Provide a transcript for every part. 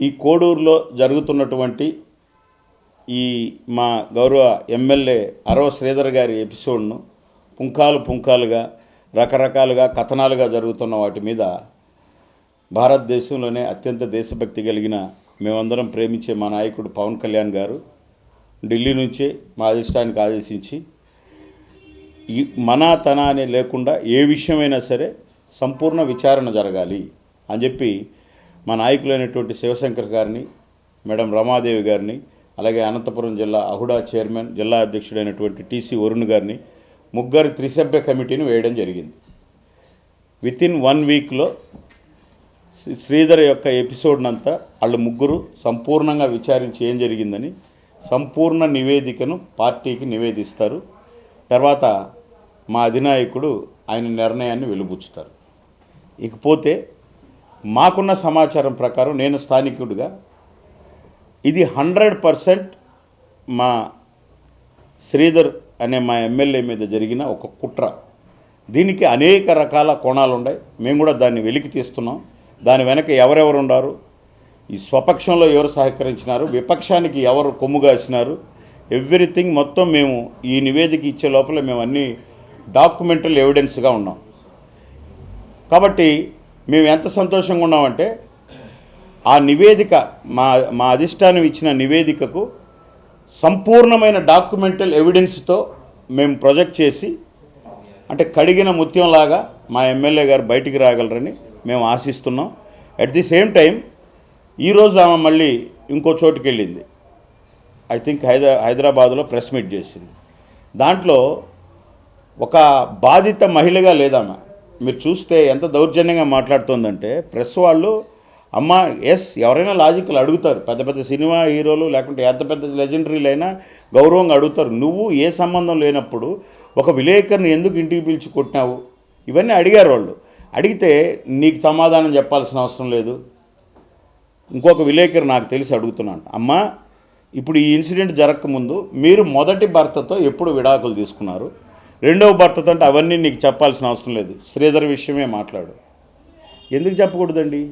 ఈ కోడూరులో జరుగుతున్నటువంటి ఈ మా గౌరవ ఎమ్మెల్యే అరవ శ్రీధర్ గారి ఎపిసోడ్ను పుంఖాలుగా రకరకాలుగా కథనాలుగా జరుగుతున్న వాటి మీద భారతదేశంలోనే అత్యంత దేశభక్తి కలిగిన మేమందరం ప్రేమించే మా నాయకుడు పవన్ కళ్యాణ్ గారు ఢిల్లీ నుంచే మా అధిష్టానికి ఆదేశించి మన తన అనే లేకుండా ఏ విషయమైనా సరే సంపూర్ణ విచారణ జరగాలి అని చెప్పి మా నాయకులైనటువంటి శివశంకర్ గారిని, మేడం రమాదేవి గారిని, అలాగే అనంతపురం జిల్లా అహుడా చైర్మన్ జిల్లా అధ్యక్షుడైనటువంటి టీసీ వరుణ్ గారిని ముగ్గురు త్రిసభ్య కమిటీని వేయడం జరిగింది. వితిన్ 1 వీక్లో శ్రీధర్ యొక్క ఎపిసోడ్నంతా వాళ్ళు ముగ్గురు సంపూర్ణంగా విచారించి ఏం జరిగిందని సంపూర్ణ నివేదికను పార్టీకి నివేదిస్తారు. తర్వాత మా అధినాయకుడు ఆయన నిర్ణయాన్ని వెలుబుచ్చుతారు. ఇకపోతే మాకున్న సమాచారం ప్రకారం నేను స్థానికుడిగా ఇది 100% మా శ్రీధర్ అనే మా ఎమ్మెల్యే మీద జరిగిన ఒక కుట్ర. దీనికి అనేక రకాల కోణాలు ఉన్నాయి. మేము కూడా దాన్ని వెలికి తీస్తున్నాం. దాని వెనక ఎవరెవరు ఉన్నారు, ఈ స్వపక్షంలో ఎవరు సహకరించినారు, విపక్షానికి ఎవరు కొమ్ముగాసినారు, ఎవ్రీథింగ్ మొత్తం మేము ఈ నివేదిక ఇచ్చే లోపల మేము అన్నీ డాక్యుమెంటల్ ఎవిడెన్స్గా ఉన్నాం. కాబట్టి మేము ఎంత సంతోషంగా ఉన్నామంటే ఆ నివేదిక మా అధిష్టానం ఇచ్చిన నివేదికకు సంపూర్ణమైన డాక్యుమెంటల్ ఎవిడెన్స్తో మేము ప్రొజెక్ట్ చేసి అంటే కడిగిన ముత్యంలాగా మా ఎమ్మెల్యే గారు బయటికి రాగలరని మేము ఆశిస్తున్నాం. అట్ ది సేమ్ టైం ఈరోజు ఆమె మళ్ళీ ఇంకో చోటుకి వెళ్ళింది. ఐ థింక్ హైదరాబాద్లో ప్రెస్ మీట్ చేసింది. దాంట్లో ఒక బాధిత మహిళగా లేదామా, మీరు చూస్తే ఎంత దౌర్జన్యంగా మాట్లాడుతుందంటే ప్రెస్ వాళ్ళు అమ్మ ఎవరైనా లాజికల్ అడుగుతారు, పెద్ద పెద్ద సినిమా హీరోలు లేకుంటే ఎంత పెద్ద లెజెండరీలైనా గౌరవంగా అడుగుతారు. నువ్వు ఏ సంబంధం లేనప్పుడు ఒక విలేకరిని ఎందుకు ఇంటికి పిలిచి కొట్టినావు, ఇవన్నీ అడిగారు వాళ్ళు. అడిగితే నీకు సమాధానం చెప్పాల్సిన అవసరం లేదు. ఇంకొక విలేకరు నాకు తెలిసి అడుగుతున్నాను, అమ్మ ఇప్పుడు ఈ ఇన్సిడెంట్ జరగకముందు మీరు మొదటి భర్తతో ఎప్పుడు విడాకులు తీసుకున్నారు, రెండవ భర్తతో అంటే అవన్నీ నీకు చెప్పాల్సిన అవసరం లేదు, శ్రీధర్ విషయమే మాట్లాడు. ఎందుకు చెప్పకూడదండి?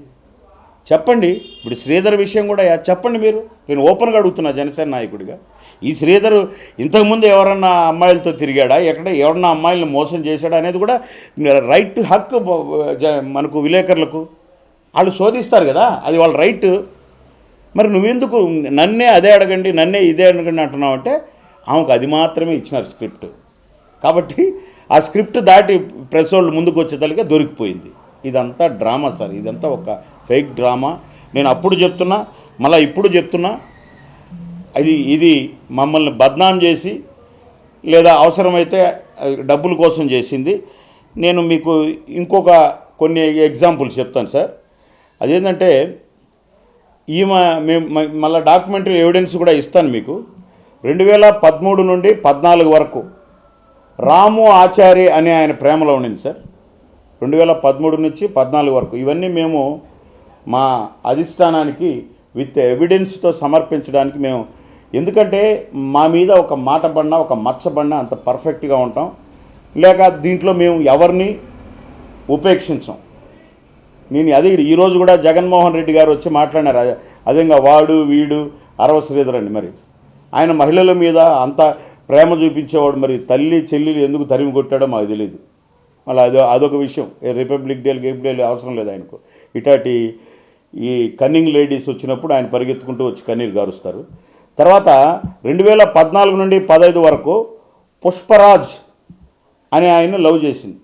చెప్పండి. ఇప్పుడు శ్రీధర్ విషయం కూడా చెప్పండి. మీరు, నేను ఓపెన్గా అడుగుతున్నా జనసేన నాయకుడిగా. ఈ శ్రీధర్ ఇంతకుముందు ఎవరన్నా అమ్మాయిలతో తిరిగాడా, ఎవరన్నా అమ్మాయిలను మోసం చేశాడా అనేది కూడా రైట్ హక్కు మనకు విలేకరులకు. వాళ్ళు శోధిస్తారు కదా, అది వాళ్ళ రైట్. మరి నువ్వెందుకు నన్నే అదే అడగండి, నన్నే ఇదే అడగండి అంటున్నావు అంటే ఆమెకు అది మాత్రమే ఇచ్చినారు స్క్రిప్ట్. కాబట్టి ఆ స్క్రిప్ట్ దాటి ప్రెస్ వాళ్ళు ముందుకు వచ్చేతలకే దొరికిపోయింది. ఇదంతా డ్రామా సార్, ఇదంతా ఒక ఫేక్ డ్రామా. నేను అప్పుడు చెప్తున్నా, మళ్ళీ ఇప్పుడు చెప్తున్నా, ఇది మమ్మల్ని బద్నాం చేసి లేదా అవసరమైతే డబ్బుల కోసం చేసింది. నేను మీకు ఇంకొక కొన్ని ఎగ్జాంపుల్స్ చెప్తాను సార్. అదేంటంటే ఈమె మళ్ళీ డాక్యుమెంటరీ ఎవిడెన్స్ కూడా ఇస్తాను మీకు. 2013 నుండి 14 వరకు రాము ఆచారి అనే ఆయన ప్రేమలో ఉండింది సార్. 2013 నుంచి 14 వరకు ఇవన్నీ మేము మా అధిష్టానానికి విత్ ఎవిడెన్స్తో సమర్పించడానికి మేము, ఎందుకంటే మా మీద ఒక మాట పడినా ఒక మచ్చ పడినా అంత పర్ఫెక్ట్గా ఉంటాం, లేక దీంట్లో మేము ఎవరిని ఉపేక్షించాం. నేను అదే ఈరోజు కూడా జగన్మోహన్ రెడ్డి గారు వచ్చి మాట్లాడినారు, అదేగా వాడు వీడు అరవ శ్రీధర్ అండి. మరి ఆయన మహిళల మీద అంత ప్రేమ చూపించేవాడు, మరి తల్లి చెల్లెలు ఎందుకు తరిమి కొట్టాడో మాకు తెలియదు. మళ్ళీ అదొక విషయం. రిపబ్లిక్ డేలు గేప్ అవసరం లేదు ఆయనకు. ఇటాటి ఈ కన్నింగ్ లేడీస్ వచ్చినప్పుడు ఆయన పరిగెత్తుకుంటూ వచ్చి కన్నీరు గారుస్తారు. తర్వాత 2014 నుండి 15 వరకు పుష్పరాజ్ అనే ఆయన లవ్ చేసింది.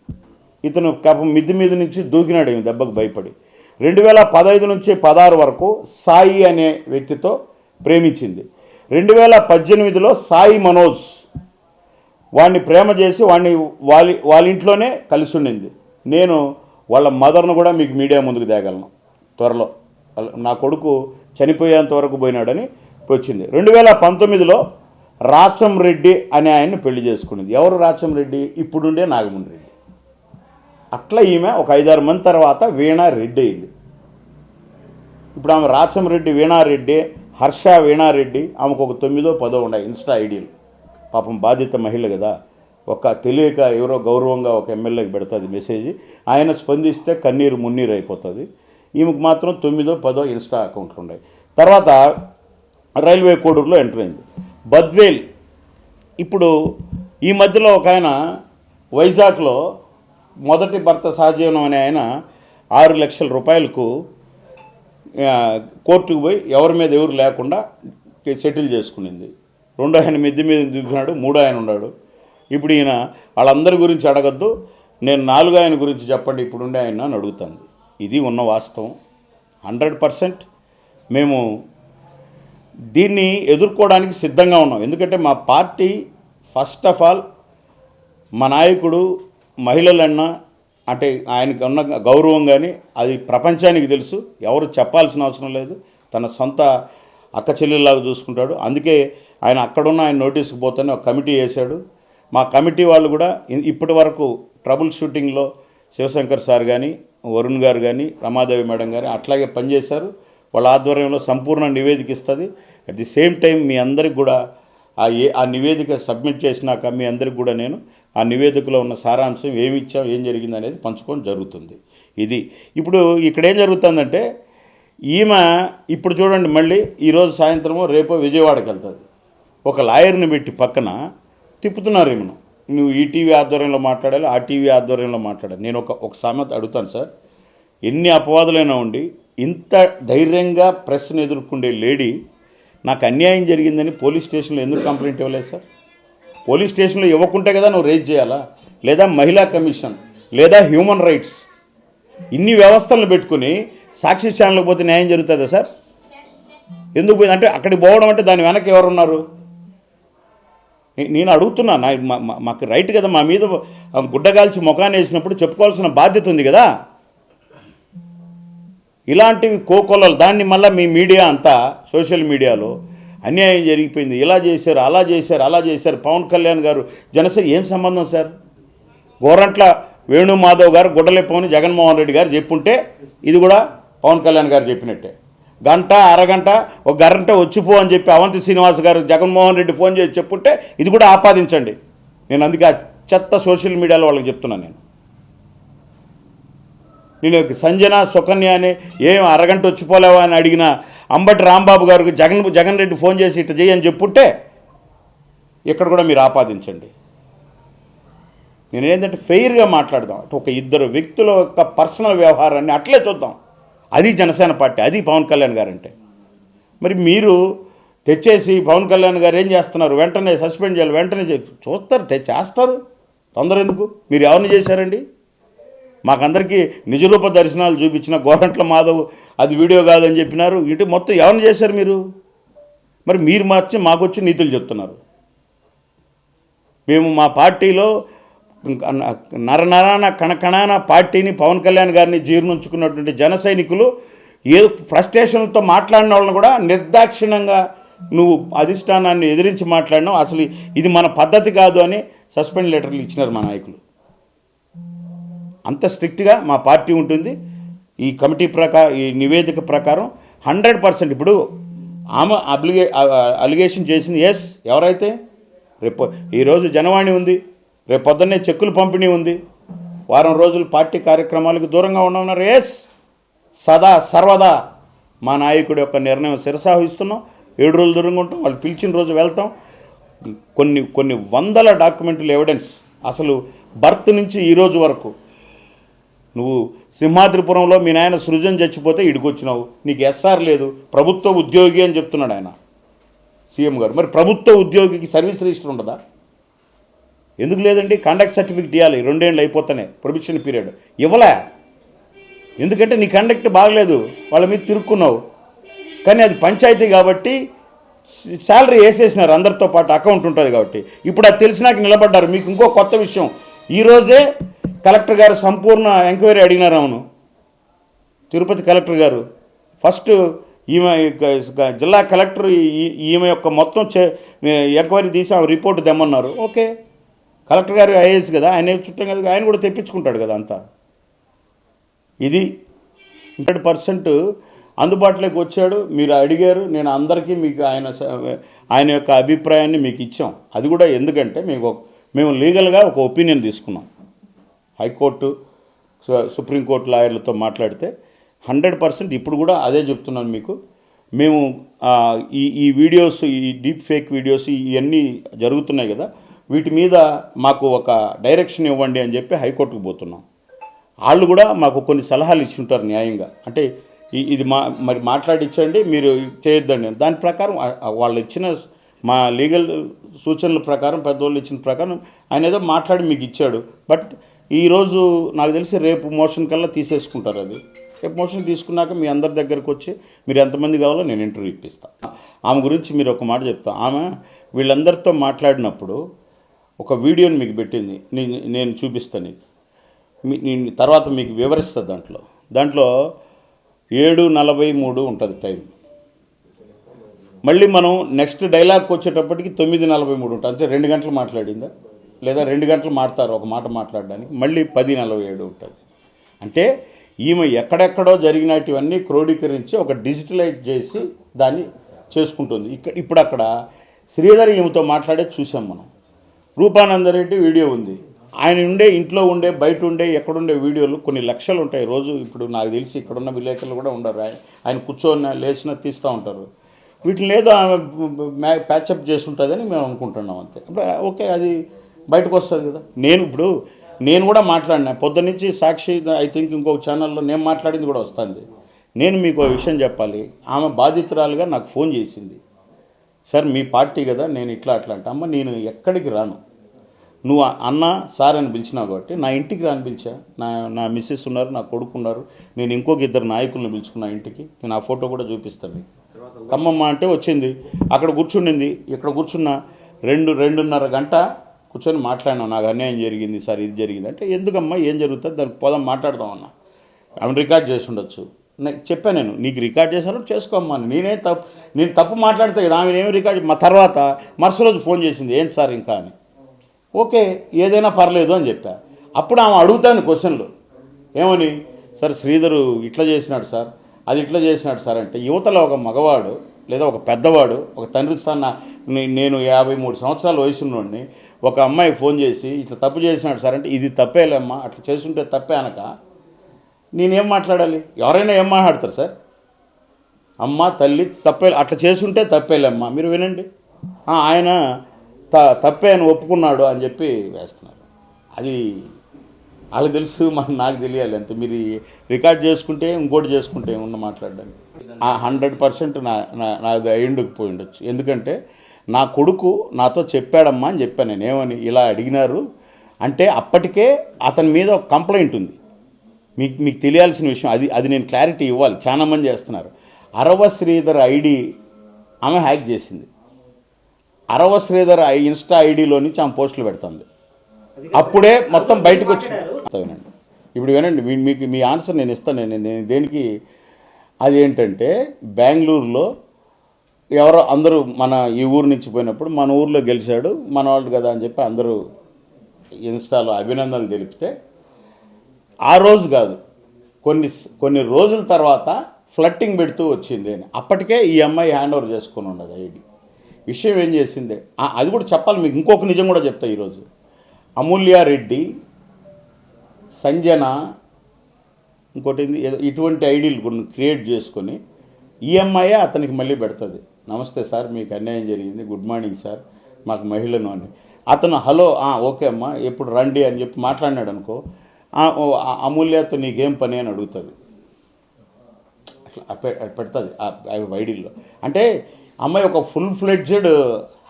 ఇతను మిద్ది మీద నుంచి దూకినాడు ఈమె దెబ్బకు భయపడి. 2015 నుంచి 16 వరకు సాయి అనే వ్యక్తితో ప్రేమించింది. 2018లో సాయి మనోజ్ వాడిని ప్రేమ చేసి వాడిని వాళ్ళ ఇంట్లోనే కలిసి ఉండింది. నేను వాళ్ళ మదర్ను కూడా మీకు మీడియా ముందుకు తేగలను త్వరలో. నా కొడుకు చనిపోయేంత వరకు పోయినాడని వచ్చింది. 2019లో రాచం రెడ్డి అనే ఆయన్ని పెళ్లి చేసుకునేది. ఎవరు రాచం రెడ్డి? ఇప్పుడుండే నాగమణి రెడ్డి. అట్లా ఈమె ఒక 5-6 మంది తర్వాత వీణారెడ్డి అయింది. ఇప్పుడు ఆమె రాచం రెడ్డి వీణారెడ్డి, హర్ష వీణారెడ్డి. ఆమెకు ఒక 9-10 ఉన్నాయి ఇన్స్టా ఐడీలు. పాపం బాధిత మహిళ కదా, ఒక తెలియక ఎవరో గౌరవంగా ఒక ఎమ్మెల్యేకి పెడుతుంది మెసేజ్. ఆయన స్పందిస్తే కన్నీరు మున్నీరు అయిపోతుంది. ఈమెకు మాత్రం 9-10 ఇన్స్టా అకౌంట్లు ఉన్నాయి. తర్వాత రైల్వే కోడూరులో ఎంటర్ అయింది. బద్వేల్ ఇప్పుడు ఈ మధ్యలో ఒక ఆయన వైజాగ్లో మొదటి భర్త సహజీవనం అనే ఆయన 6 లక్షల రూపాయలకు కోర్టుకు పోయి ఎవరి మీద ఎవరు లేకుండా సెటిల్ చేసుకునింది. 2 ఆయన మిద్ది మీద చూపినాడు, 3 ఆయన ఉన్నాడు. ఇప్పుడు ఈయన వాళ్ళందరి గురించి అడగద్దు, నేను 4 ఆయన గురించి చెప్పండి ఇప్పుడుండే ఆయన అని అడుగుతాను. ఇది ఉన్న వాస్తవం. 100% మేము దీన్ని ఎదుర్కోవడానికి సిద్ధంగా ఉన్నాం. ఎందుకంటే మా పార్టీ ఫస్ట్ ఆఫ్ ఆల్ మా నాయకుడు మహిళలన్నా అంటే ఆయనకు ఉన్న గౌరవం కానీ అది ప్రపంచానికి తెలుసు, ఎవరు చెప్పాల్సిన అవసరం లేదు. తన సొంత అక్క చెల్లెల్లాగా చూసుకుంటాడు. అందుకే ఆయన అక్కడున్న ఆయన నోటీస్కి పోతేనే ఒక కమిటీ వేశాడు. మా కమిటీ వాళ్ళు కూడా ఇప్పటి వరకు ట్రబుల్ షూటింగ్లో శివశంకర్ సార్ కానీ, వరుణ్ గారు కానీ, రమాదేవి మేడం కానీ అట్లాగే పనిచేశారు. వాళ్ళ ఆధ్వర్యంలో సంపూర్ణ నివేదిక ఇస్తుంది. అట్ ది సేమ్ టైం మీ అందరికి కూడా ఆ నివేదిక సబ్మిట్ చేసినాక మీ అందరికి కూడా నేను ఆ నివేదికలో ఉన్న సారాంశం ఏమి ఇచ్చాం, ఏం జరిగింది అనేది పంచుకోవడం జరుగుతుంది. ఇది ఇప్పుడు ఇక్కడ ఏం జరుగుతుందంటే ఈమె ఇప్పుడు చూడండి, మళ్ళీ ఈరోజు సాయంత్రమో రేపో విజయవాడకి వెళ్తుంది. ఒక లాయర్ని పెట్టి పక్కన తిప్పుతున్నారు ఈమెను. నువ్వు ఈ టీవీ ఆధ్వర్యంలో మాట్లాడాలి, ఆ టీవీ ఆధ్వర్యంలో మాట్లాడాలి. నేను ఒక సామెత అడుగుతాను సార్, ఎన్ని అపవాదులైనా ఉండి ఇంత ధైర్యంగా ప్రెస్ను ఎదుర్కొండే లేడీ నాకు అన్యాయం జరిగిందని పోలీస్ స్టేషన్లో ఎందుకు కంప్లైంట్ ఇవ్వలేదు సార్? పోలీస్ స్టేషన్లో ఇవ్వకుంటే కదా నువ్వు రేజ్ చేయాలా? లేదా మహిళా కమిషన్, లేదా హ్యూమన్ రైట్స్, ఇన్ని వ్యవస్థలను పెట్టుకుని సాక్షి ఛానల్కి పోతే న్యాయం జరుగుతుందా సార్? ఎందుకు పోయింది అంటే అక్కడికి పోవడం అంటే దాని వెనక ఎవరున్నారు? నేను అడుగుతున్నా. మాకు రైట్ కదా, మా మీద గుడ్డగాల్చి ముఖాన్ని వేసినప్పుడు చెప్పుకోవాల్సిన బాధ్యత ఉంది కదా. ఇలాంటివి కోకొల్లలు దాన్ని మళ్ళీ మీ మీడియా అంతా సోషల్ మీడియాలో అన్యాయం జరిగిపోయింది, ఇలా చేశారు, అలా చేశారు, అలా చేశారు. పవన్ కళ్యాణ్ గారు జనసేన ఏం సంబంధం సార్? గోరంట్ల వేణుమాధవ్ గారు గుడ్డలెప్పమని జగన్మోహన్ రెడ్డి గారు చెప్పుంటే ఇది కూడా పవన్ కళ్యాణ్ గారు చెప్పినట్టే. గంట అరగంట ఒక గంట వచ్చిపో అని చెప్పి అవంతి శ్రీనివాస్ గారు జగన్మోహన్ రెడ్డి ఫోన్ చేసి చెప్పుంటే ఇది కూడా ఆపాదించండి. నేను అందుకే ఆ చెత్త సోషల్ మీడియాలో వాళ్ళకి చెప్తున్నాను. నేను సంజన సుకన్య అని ఏం అరగంట వచ్చిపోలేవా అని అడిగిన అంబటి రాంబాబు గారికి జగన్ రెడ్డి ఫోన్ చేసి ఇట్లా చేయని చెప్పుంటే ఇక్కడ కూడా మీరు ఆపాదించండి. నేనేంటంటే ఫెయిర్గా మాట్లాడదాం. ఒక ఇద్దరు వ్యక్తుల యొక్క పర్సనల్ వ్యవహారాన్ని అట్లే చూద్దాం. అది జనసేన పార్టీ, అది పవన్ కళ్యాణ్ గారు అంటే. మరి మీరు తెచ్చేసి పవన్ కళ్యాణ్ గారు ఏం చేస్తున్నారు, వెంటనే సస్పెండ్ చేయాలి, వెంటనే చూస్తారు, చేస్తారు, తొందర ఎందుకు? మీరు ఎవరిని చేశారండి? మాకందరికీ నిజరూప దర్శనాలు చూపించిన గోరంట్ల మాధవ్ అది వీడియో కాదని చెప్పినారు. ఇటు మొత్తం ఎవరిని చేశారు మీరు? మరి మీరు మాకు వచ్చి నీతులు చెప్తున్నారు. మేము మా పార్టీలో నరనరాన కణకణాన పార్టీని పవన్ కళ్యాణ్ గారిని జీర్ణించుకున్నటువంటి జన సైనికులు ఏ ఫ్రస్ట్రేషన్తో మాట్లాడిన వాళ్ళని కూడా నిర్దాక్షిణ్యంగా నువ్వు అధిష్టానాన్ని ఎదిరించి మాట్లాడినావు, అసలు ఇది మన పద్ధతి కాదు అని సస్పెండ్ లెటర్లు ఇచ్చినారు మా నాయకులు. అంత స్ట్రిక్ట్గా మా పార్టీ ఉంటుంది. ఈ కమిటీ ఈ నివేదిక ప్రకారం 100% ఇప్పుడు ఆమె అలిగేషన్ చేసింది. ఎస్, ఎవరైతే రేపు ఈరోజు జనవాణి ఉంది, రేపు పొద్దున్నే చెక్కులు పంపిణీ ఉంది, వారం రోజులు పార్టీ కార్యక్రమాలకు దూరంగా ఉండమన్నారు. ఎస్, సదా సర్వదా మా నాయకుడి యొక్క నిర్ణయం శిరసావహిస్తున్నాం. 7 రోజులు దూరంగా ఉంటాం, వాళ్ళు పిలిచిన రోజు వెళ్తాం. కొన్ని వందల డాక్యుమెంటల్ ఎవిడెన్స్, అసలు బర్త్ నుంచి ఈరోజు వరకు నువ్వు సింహాద్రిపురంలో మీ నాయన సృజన్ చచ్చిపోతే ఇడికొచ్చినావు, నీకు ఎస్ఆర్ లేదు, ప్రభుత్వ ఉద్యోగి అని చెప్తున్నాడు ఆయన సీఎం గారు. మరి ప్రభుత్వ ఉద్యోగికి సర్వీస్ రిజిస్టర్ ఉండదా? ఎందుకు లేదండి? కండక్ట్ సర్టిఫికేట్ ఇవ్వాలి, 2 ఏళ్ళు అయిపోతానే ప్రొబిషన్ పీరియడ్. ఇవ్వలే, ఎందుకంటే నీ కండక్ట్ బాగలేదు, వాళ్ళ మీద తిరుక్కున్నావు. కానీ అది పంచాయతీ కాబట్టి శాలరీ వేసేసినారు, అందరితో పాటు అకౌంట్ ఉంటుంది కాబట్టి. ఇప్పుడు అది తెలిసినాక నిలబడ్డారు. మీకు ఇంకో కొత్త విషయం, ఈరోజే కలెక్టర్ గారు సంపూర్ణ ఎంక్వైరీ అడిగినారు. అవును, తిరుపతి కలెక్టర్ గారు ఫస్ట్ ఈమె జిల్లా కలెక్టర్ ఈమె యొక్క మొత్తం ఎంక్వైరీ తీసి ఆమె రిపోర్ట్ తెమ్మన్నారు. ఓకే, కలెక్టర్ గారు ఐఏఎస్ కదా, ఆయన చుట్టం కదా, ఆయన కూడా తెప్పించుకుంటాడు కదా అంతా. ఇది 100% అందుబాటులోకి వచ్చాడు. మీరు అడిగారు, నేను అందరికీ మీకు ఆయన యొక్క అభిప్రాయాన్ని మీకు ఇచ్చాం. అది కూడా ఎందుకంటే మేము లీగల్గా ఒక ఒపీనియన్ తీసుకున్నాం. హైకోర్టు, సుప్రీంకోర్టు లాయర్లతో మాట్లాడితే 100% ఇప్పుడు కూడా అదే చెప్తున్నాను మీకు. మేము ఈ వీడియోస్, ఈ డీప్ ఫేక్ వీడియోస్ ఇవన్నీ జరుగుతున్నాయి కదా, వీటి మీద మాకు ఒక డైరెక్షన్ ఇవ్వండి అని చెప్పి హైకోర్టుకు పోతున్నాం. వాళ్ళు కూడా మాకు కొన్ని సలహాలు ఇచ్చి ఉంటారు న్యాయంగా. అంటే ఇది మరి మాట్లాడించండి, మీరు చేయొద్దండి. దాని ప్రకారం వాళ్ళు ఇచ్చిన మా లీగల్ సూచనల ప్రకారం, పెద్దవాళ్ళు ఇచ్చిన ప్రకారం ఆయన ఏదో మాట్లాడి మీకు ఇచ్చాడు. బట్ ఈరోజు నాకు తెలిసి రేపు మోషన్ కల్లా తీసేసుకుంటారు. అది రేపు మోషన్ తీసుకున్నాక మీ అందరి దగ్గరకు వచ్చి మీరు ఎంతమంది కావాలో నేను ఇంటర్వ్యూ ఇప్పిస్తాను. ఆమె గురించి మీరు ఒక మాట చెప్తాను. ఆమె వీళ్ళందరితో మాట్లాడినప్పుడు ఒక వీడియోని మీకు పెట్టింది, నేను చూపిస్తాను నీకు, తర్వాత మీకు వివరిస్తుంది. దాంట్లో 7:43 ఉంటుంది టైం. మళ్ళీ మనం నెక్స్ట్ డైలాగ్కి వచ్చేటప్పటికి 9:43 ఉంటుంది. అంటే 2 గంటలు మాట్లాడిందా, లేదా 2 గంటలు మాట్లాడతారు ఒక మాట మాట్లాడడానికి, మళ్ళీ 10:47 ఉంటుంది. అంటే ఈమె ఎక్కడెక్కడో జరిగినటివన్నీ క్రోడీకరించి ఒక డిజిటలైజ్ చేసి దాన్ని చేసుకుంటుంది. ఇప్పుడు అక్కడ శ్రీధర్ ఈమెతో మాట్లాడే చూసాం మనం. రూపానందరెడ్డి వీడియో ఉంది. ఆయన ఉండే, ఇంట్లో ఉండే, బయట ఉండే, ఎక్కడుండే వీడియోలు కొన్ని లక్షలు ఉంటాయి రోజు. ఇప్పుడు నాకు తెలిసి ఇక్కడున్న విలేకరులు కూడా ఉండరు, ఆయన కూర్చొని లేచిన తీస్తూ ఉంటారు. వీటిని ఏదో ప్యాచప్ చేసి ఉంటుందని మేము అనుకుంటున్నాం అంతే. ఓకే, అది బయటకు వస్తుంది కదా. నేను కూడా మాట్లాడినా పొద్దున్నుంచి సాక్షి, ఐ థింక్ ఇంకొక ఛానల్లో నేను మాట్లాడింది కూడా వస్తుంది. నేను మీకు ఒక విషయం చెప్పాలి. ఆమె బాధితురాలుగా నాకు ఫోన్ చేసింది. సార్ మీ పార్టీ కదా, నేను ఇట్లా అంటే, అమ్మ నేను ఎక్కడికి రాను, నువ్వు అన్న సార్ అని పిలిచినావు కాబట్టి నా ఇంటికి రాని పిలిచా. నా మిస్సెస్ ఉన్నారు, నా కొడుకు ఉన్నారు, నేను ఇంకొక 2 నాయకులను పిలుచుకున్నా ఇంటికి. నేను ఆ ఫోటో కూడా చూపిస్తాను. ఖమ్మమ్మ అంటే వచ్చింది, అక్కడ కూర్చుండింది, ఇక్కడ కూర్చున్నా 2.5 గంట కూర్చొని మాట్లాడినాం. నాకు అన్యాయం జరిగింది సార్, ఇది జరిగింది అంటే. ఎందుకమ్మా, ఏం జరుగుతుంది, దానికి పోదాం మాట్లాడదామన్నా. ఆమె రికార్డ్ చేసి ఉండొచ్చు. చెప్పాను నేను, నీకు రికార్డ్ చేశారో చేసుకోమ్మా, నేను తప్పు మాట్లాడితే కదా. ఆమె ఏమి రికార్డ్, మా తర్వాత మరుసటి రోజు ఫోన్ చేసింది, ఏంటి సార్ ఇంకా అని. ఓకే, ఏదైనా పర్లేదు అని చెప్పా. అప్పుడు ఆమె అడుగుతాను క్వశ్చన్లు, ఏమని, సార్ శ్రీధరు ఇట్లా చేసినాడు సార్, అది ఇట్లా చేసినాడు సార్ అంటే. యువతలో ఒక మగవాడు లేదా ఒక పెద్దవాడు, ఒక తండ్రి స్థాన, నేను 53 సంవత్సరాల వయసున్నోడిని, ఒక అమ్మాయి ఫోన్ చేసి ఇట్లా తప్పు చేసినాడు సార్ అంటే, ఇది తప్పేలేమ్మా, అట్లా చేస్తుంటే తప్పే అనక నేనేం మాట్లాడాలి? ఎవరైనా ఏం మాట్లాడతారు సార్? అమ్మ తల్లి తప్పే, అట్లా చేస్తుంటే తప్పేలేమ్మా, మీరు వినండి. ఆయన తప్పే అని ఒప్పుకున్నాడు అని చెప్పి వేస్తున్నారు. అది వాళ్ళకి తెలుసు, నాకు తెలియాలి అంతే. మీరు రికార్డ్ చేసుకుంటే ఇంకోటి చేసుకుంటే ఉన్న మాట్లాడడానికి 100% నాది అయ్యుండకపోయి ఉండొచ్చు. ఎందుకంటే నా కొడుకు నాతో చెప్పాడమ్మా అని చెప్పాను నేను. ఏమని, ఇలా అడిగినారు అంటే అప్పటికే అతని మీద ఒక కంప్లైంట్ ఉంది. మీకు తెలియాల్సిన విషయం అది నేను క్లారిటీ ఇవ్వాలి. చాలా మంది చేస్తున్నారు. అరవ శ్రీధర్ ఐడి ఆమె హ్యాక్ చేసింది. అరవ శ్రీధర్ ఇన్స్టా ఐడిలో నుంచి ఆమె పోస్టులు పెడుతుంది. అప్పుడే మొత్తం బయటకు వచ్చింది. ఇప్పుడు వినండి, మీకు మీ ఆన్సర్ నేను ఇస్తాను. నేను దేనికి, అది ఏంటంటే బెంగళూరులో ఎవరో అందరూ మన ఈ ఊరు నుంచి పోయినప్పుడు మన ఊర్లో గెలిచాడు మన వాళ్ళు కదా అని చెప్పి అందరూ ఇన్స్టాలో అభినందనలు తెలిపితే, ఆ రోజు కాదు కొన్ని రోజుల తర్వాత ఫ్లట్టింగ్ పెడుతూ వచ్చింది అని. అప్పటికే ఈ అమ్మాయి హ్యాండ్ ఓవర్ చేసుకొని ఉండదు ఐడి. విషయం ఏం చేసిందే అది కూడా చెప్పాలి మీకు. ఇంకొక నిజం కూడా చెప్తా. ఈరోజు అమూల్యారెడ్డి, సంజన, ఇంకోటి ఇటువంటి ఐడీలు కొన్ని క్రియేట్ చేసుకొని ఈఎంఐ అతనికి మళ్ళీ పెడుతుంది. నమస్తే సార్, మీకు అన్యాయం జరిగింది, గుడ్ మార్నింగ్ సార్, మాకు మహిళను అని. అతను హలో ఓకే అమ్మా ఎప్పుడు రండి అని చెప్పి మాట్లాడినాడు అనుకో, అమూల్యతో నీకేం పని అని అడుగుతుంది. అట్లా పెడుతుంది ఆ ఐడీల్లో. అంటే అమ్మాయి ఒక ఫుల్ ఫ్లెడ్జెడ్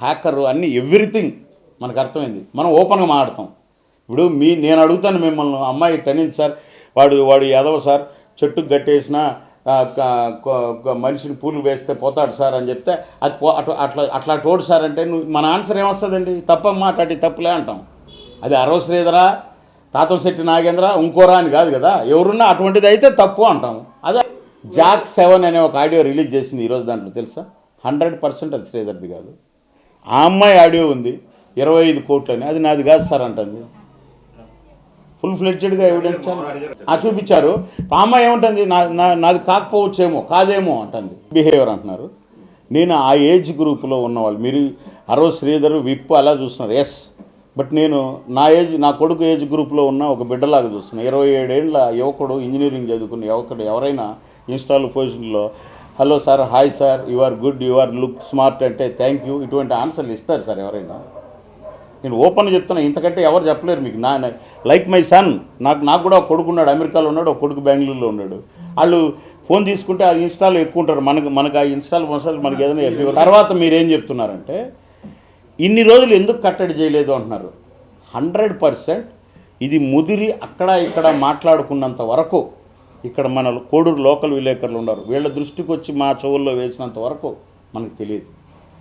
హ్యాకర్, అన్ని ఎవ్రీథింగ్ మనకు అర్థమైంది. మనం ఓపెన్గా మాట్లాడతాం. ఇప్పుడు నేను అడుగుతాను మిమ్మల్ని, అమ్మాయి టనింది సార్, వాడు ఎదవ సార్, చెట్టుకు కట్టేసిన మనిషిని పూలు వేస్తే పోతాడు సార్ అని చెప్తే అది అట్లా తోడు సార్ అంటే మన ఆన్సర్ ఏమొస్తుందండి? తప్పమ్మా, అటు తప్పులే అంటాం. అది అరవ శ్రీధర, తాతంశెట్టి నాగేంద్ర, ఇంకోరా అని కాదు కదా. ఎవరున్నా అటువంటిది అయితే తప్పు అంటాము. అదే జాక్ 7 అనే ఒక ఆడియో రిలీజ్ చేసింది ఈరోజు. దాంట్లో తెలుసా 100% అది శ్రీధర్ది కాదు. ఆ అమ్మాయి ఆడియో ఉంది 25 కోట్లు అని, అది నాది కాదు సార్ అంటుంది. ఫుల్ ఫ్లెడ్జెడ్గా ఎవిడెన్స్ చూపించారు. ఆ అమ్మాయి ఏముంటుంది, నాది కాకపోవచ్చేమో, కాదేమో అంటుంది. బిహేవియర్ అంటున్నారు. నేను ఆ ఏజ్ గ్రూప్లో ఉన్నవాళ్ళు, మీరు అరవ శ్రీధర్ విప్పు అలా చూస్తున్నారు. ఎస్, బట్ నేను నా కొడుకు ఏజ్ గ్రూప్లో ఉన్న ఒక బిడ్డలాగా చూస్తున్నా. 27 ఏళ్ళ యువకుడు, ఇంజనీరింగ్ చదువుకున్న యువకుడు ఎవరైనా ఇన్స్టాల్ పొజిషన్లో hello sir, hi sir, you are good, you are look smart అంటే థ్యాంక్ యూ, ఇటువంటి ఆన్సర్లు ఇస్తారు సార్ ఎవరైనా? నేను ఓపెన్ చెప్తున్నా, ఇంతకంటే ఎవరు చెప్పలేరు మీకు. లైక్ మై సన్, నాకు కూడా ఒక కొడుకు ఉన్నాడు, అమెరికాలో ఉన్నాడు, ఒక కొడుకు బెంగళూరులో ఉన్నాడు. వాళ్ళు ఫోన్ తీసుకుంటే ఆ ఇన్స్టాల్ ఎక్కువ ఉంటారు. మనకు ఆ ఇన్స్టాల్ మనకి ఏదైనా ఎక్కువ. తర్వాత మీరేం చెప్తున్నారంటే ఇన్ని రోజులు ఎందుకు కట్టడి చేయలేదు అంటున్నారు. 100% ఇది ముదిరి అక్కడ ఇక్కడ మాట్లాడుకున్నంత వరకు, ఇక్కడ మన కోడూరు లోకల్ విలేకరులు ఉన్నారు, వీళ్ళ దృష్టికి వచ్చి మా చెవుల్లో వేసినంత వరకు మనకు తెలియదు.